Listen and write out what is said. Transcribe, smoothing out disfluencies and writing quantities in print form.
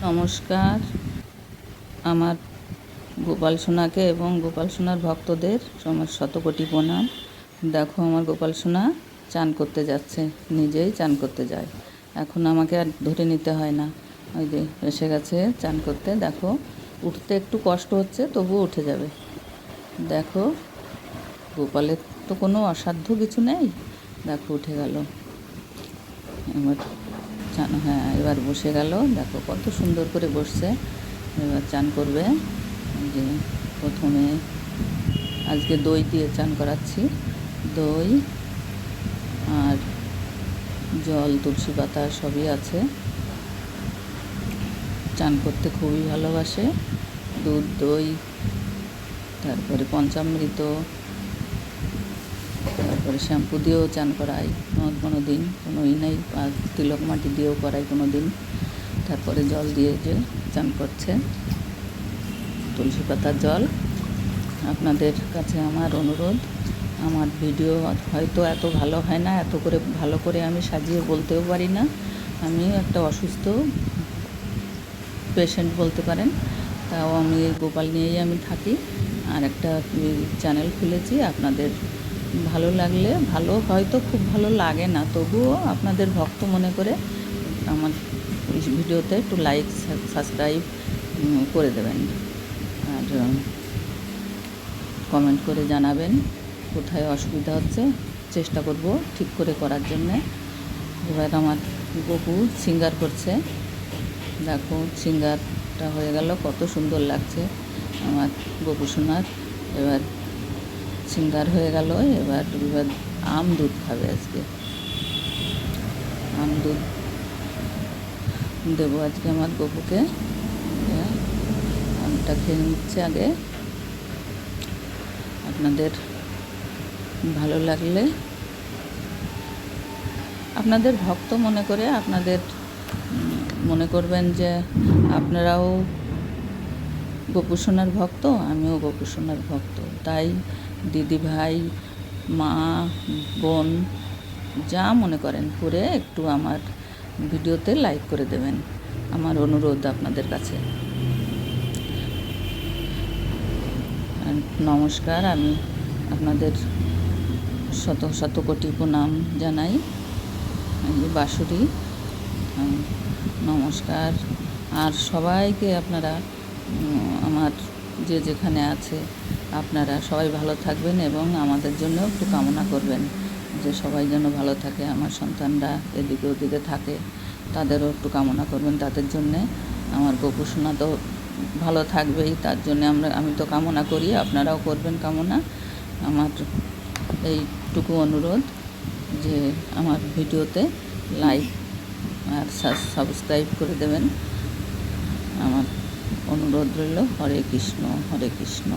নমস্কার। আমার গোপাল সোনাকে এবং গোপাল সোনার ভক্তদের আমার শতকোটি প্রণাম। দেখো আমার গোপাল সোনা চান করতে যাচ্ছে, নিজেই চান করতে যায়। এখন আমাকে আর ধরে নিতে হয় না, ওই যে এসে গেছে চান করতে। দেখো উঠতে একটু কষ্ট হচ্ছে, তবুও উঠে যাবে। দেখো গোপালের তো কোনো অসাধ্য কিছু নেই। দেখো উঠে গেল এবার চান। হ্যাঁ, এবার বসে গেল। দেখো কত সুন্দর করে বসছে। এবার চান করবে। যে প্রথমে আজকে দই দিয়ে চান করাচ্ছি। দই আর জল, তুলসী পাতা সবই আছে। চান করতে খুবই ভালোবাসে। দুধ, দই, তারপরে পঞ্চামৃত, তারপরে শ্যাম্পু দিয়েও চান করাই কোনো দিন, কোনোই নেই। আর তিলক মাটি দিয়েও করাই কোনো দিন। তারপরে জল দিয়ে যে চান করছে, তুলসী পাতার জল। আপনাদের কাছে আমার অনুরোধ, আমার ভিডিও হয়তো এত ভালো হয় না, এত করে ভালো করে আমি সাজিয়ে বলতেও পারি না। আমি একটা অসুস্থ পেশেন্ট বলতে পারেন, তাও আমি এই গোপাল নিয়েই আমি থাকি। আর একটা চ্যানেল খুলেছি। আপনাদের ভালো লাগলে, ভালো হয়তো খুব ভালো লাগে না, তবুও আপনাদের ভক্ত মনে করে আমার ভিডিওতে একটু লাইক, সাবস্ক্রাইব করে দেবেন। আর কমেন্ট করে জানাবেন কোথায় অসুবিধা হচ্ছে, চেষ্টা করব ঠিক করে করার জন্যে। এবার আমার গপু সিঙ্গার করছে। দেখো সিঙ্গারটা হয়ে গেল, কত সুন্দর লাগছে আমার গপু সোনার। এবার সিঙ্গার হয়ে গেল। এবার আম দুধ খাবে আজকে। আম দুধ দেবো আজকে আমার গপুকে। আমটা খেয়ে নিচ্ছে আগে। আপনাদের ভালো লাগলে, আপনাদের ভক্ত মনে করে, আপনাদের মনে করবেন যে আপনারাও গপু সোনার ভক্ত, আমিও গপু সোনার ভক্ত। তাই দিদি, ভাই, মা, বোন যা মনে করেন করে একটু আমার ভিডিওতে লাইক করে দেবেন, আমার অনুরোধ আপনাদের কাছে। নমস্কার। আমি আপনাদের শত কোটি প্রণাম জানাই। বাঁশুরি, নমস্কার। আর সবাইকে আপনারা, আমার যে যেখানে আছে, আপনারা সবাই ভালো থাকবেন এবং আমাদের জন্য একটু কামনা করবেন যে সবাই যেন ভালো থাকে। আমার সন্তানরা এদিকে ওদিকে থাকে, তাদেরও একটু কামনা করবেন তাদের জন্যে। আমার গপু সোনা তো ভালো থাকবেই, তার জন্যে আমি তো কামনা করি, আপনারাও করবেন কামনা। আমার এইটুকু অনুরোধ যে আমার ভিডিওতে লাইক আর সাবস্ক্রাইব করে দেবেন, আমার অনুরোধ রইল। হরে কৃষ্ণ, হরে কৃষ্ণ।